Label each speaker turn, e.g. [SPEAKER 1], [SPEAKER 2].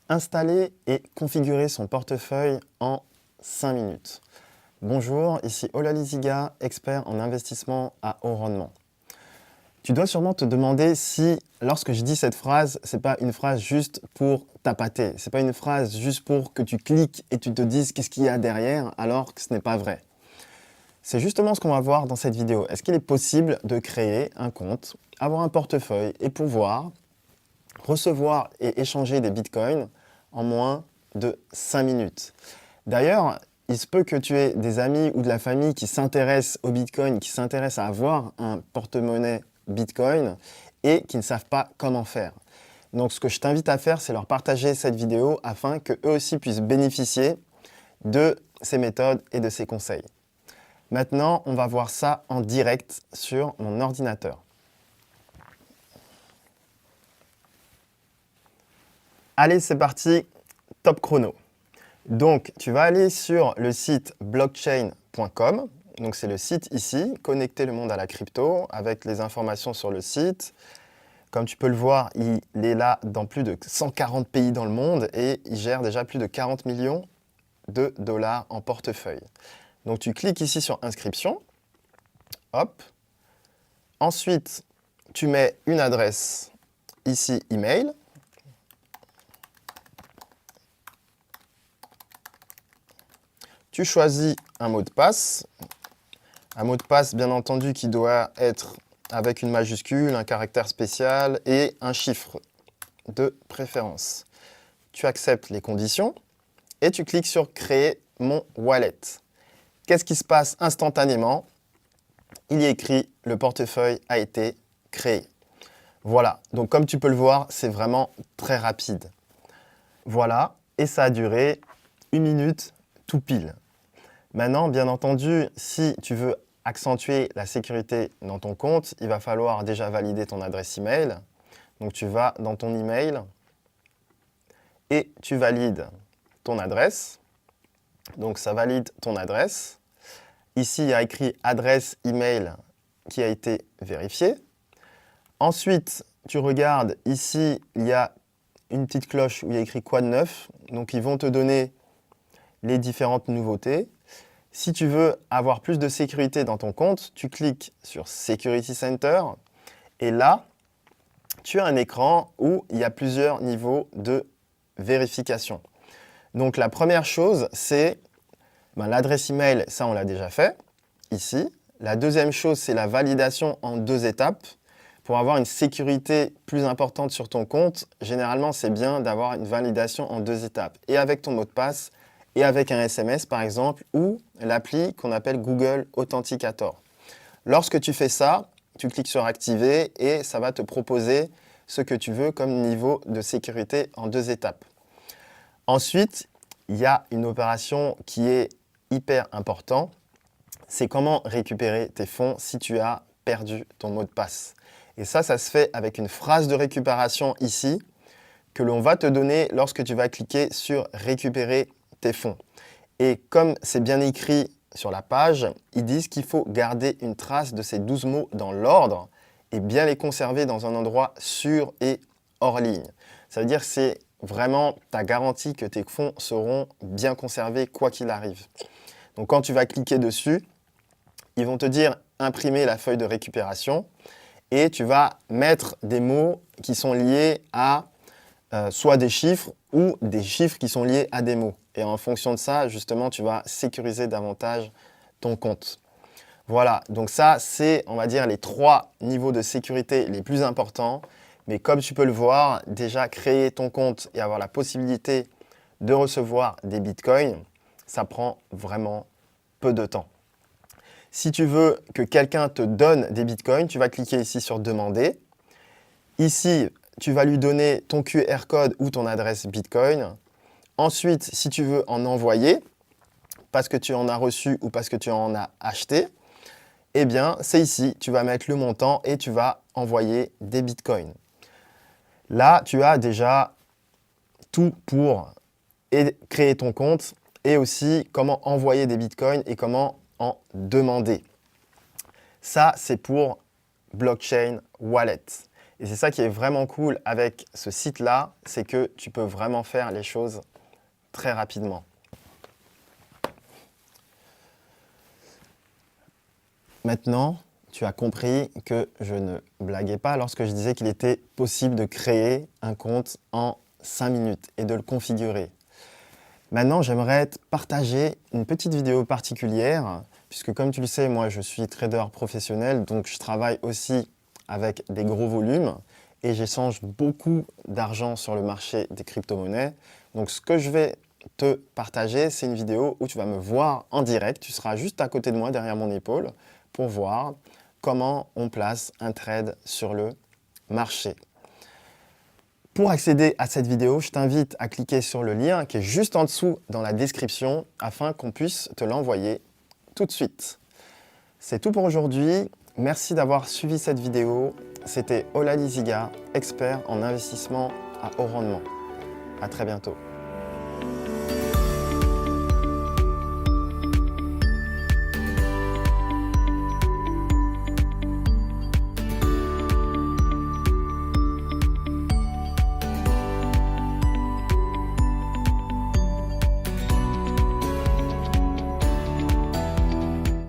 [SPEAKER 1] Installer et configurer son portefeuille en 5 minutes. Bonjour, ici Ola Liziga, expert en investissement à haut rendement. Tu dois sûrement te demander si, lorsque je dis cette phrase, ce n'est pas une phrase juste pour tapater. Ce n'est pas une phrase juste pour que tu cliques et tu te dises qu'est-ce qu'il y a derrière, alors que ce n'est pas vrai. C'est justement ce qu'on va voir dans cette vidéo. Est-ce qu'il est possible de créer un compte, avoir un portefeuille et pouvoir recevoir et échanger des bitcoins en moins de 5 minutes. D'ailleurs, il se peut que tu aies des amis ou de la famille qui s'intéressent au bitcoin, qui s'intéressent à avoir un porte-monnaie bitcoin et qui ne savent pas comment faire. Donc ce que je t'invite à faire, c'est leur partager cette vidéo afin qu'eux aussi puissent bénéficier de ces méthodes et de ces conseils. Maintenant, on va voir ça en direct sur mon ordinateur. Allez, c'est parti, top chrono. Donc, tu vas aller sur le site blockchain.com. Donc, c'est le site ici, connecter le monde à la crypto, avec les informations sur le site. Comme tu peux le voir, il est là dans plus de 140 pays dans le monde et il gère déjà plus de 40 millions de dollars en portefeuille. Donc, tu cliques ici sur inscription. Hop. Ensuite, tu mets une adresse ici, email. Tu choisis un mot de passe. Un mot de passe, bien entendu, qui doit être avec une majuscule, un caractère spécial et un chiffre de préférence. Tu acceptes les conditions et tu cliques sur « Créer mon wallet ». Qu'est-ce qui se passe instantanément? Il y est écrit « Le portefeuille a été créé ». Voilà, donc comme tu peux le voir, c'est vraiment très rapide. Voilà, et ça a duré 1 minute tout pile. Maintenant, bien entendu, si tu veux accentuer la sécurité dans ton compte, il va falloir déjà valider ton adresse email. Donc, tu vas dans ton email et tu valides ton adresse. Donc, ça valide ton adresse. Ici, il y a écrit adresse email qui a été vérifiée. Ensuite, tu regardes, ici, il y a une petite cloche où il y a écrit quoi de neuf. Donc, ils vont te donner les différentes nouveautés. Si tu veux avoir plus de sécurité dans ton compte, tu cliques sur Security Center et là, tu as un écran où il y a plusieurs niveaux de vérification. Donc la première chose, c'est l'adresse email, ça on l'a déjà fait, ici. La deuxième chose, c'est la validation en 2 étapes. Pour avoir une sécurité plus importante sur ton compte, généralement c'est bien d'avoir une validation en 2 étapes. Et avec ton mot de passe, et avec un SMS par exemple, ou l'appli qu'on appelle Google Authenticator. Lorsque tu fais ça, tu cliques sur Activer et ça va te proposer ce que tu veux comme niveau de sécurité en 2 étapes. Ensuite, il y a une opération qui est hyper importante, c'est comment récupérer tes fonds si tu as perdu ton mot de passe. Et ça se fait avec une phrase de récupération ici, que l'on va te donner lorsque tu vas cliquer sur Récupérer tes fonds. Et comme c'est bien écrit sur la page, ils disent qu'il faut garder une trace de ces 12 mots dans l'ordre et bien les conserver dans un endroit sûr et hors ligne. Ça veut dire que c'est vraiment ta garantie que tes fonds seront bien conservés quoi qu'il arrive. Donc quand tu vas cliquer dessus, ils vont te dire imprimer la feuille de récupération et tu vas mettre des mots qui sont liés à soit des chiffres ou des chiffres qui sont liés à des mots. Et en fonction de ça, justement, tu vas sécuriser davantage ton compte. Voilà, donc ça, c'est, on va dire, les 3 niveaux de sécurité les plus importants. Mais comme tu peux le voir, déjà créer ton compte et avoir la possibilité de recevoir des bitcoins, ça prend vraiment peu de temps. Si tu veux que quelqu'un te donne des bitcoins, tu vas cliquer ici sur « Demander ». Ici, tu vas lui donner ton QR code ou ton adresse Bitcoin. Ensuite, si tu veux en envoyer, parce que tu en as reçu ou parce que tu en as acheté, eh bien, c'est ici. Tu vas mettre le montant et tu vas envoyer des Bitcoins. Là, tu as déjà tout pour créer ton compte et aussi comment envoyer des Bitcoins et comment en demander. Ça, c'est pour Blockchain Wallet. Et c'est ça qui est vraiment cool avec ce site-là, c'est que tu peux vraiment faire les choses très rapidement. Maintenant, tu as compris que je ne blaguais pas lorsque je disais qu'il était possible de créer un compte en 5 minutes et de le configurer. Maintenant, j'aimerais te partager une petite vidéo particulière, puisque comme tu le sais, moi je suis trader professionnel, donc je travaille aussi avec des gros volumes et j'échange beaucoup d'argent sur le marché des crypto-monnaies. Donc ce que je vais te partager, c'est une vidéo où tu vas me voir en direct, tu seras juste à côté de moi, derrière mon épaule, pour voir comment on place un trade sur le marché. Pour accéder à cette vidéo, je t'invite à cliquer sur le lien qui est juste en dessous dans la description afin qu'on puisse te l'envoyer tout de suite. C'est tout pour aujourd'hui. Merci d'avoir suivi cette vidéo. C'était Ola Liziga, expert en investissement à haut rendement. À très bientôt.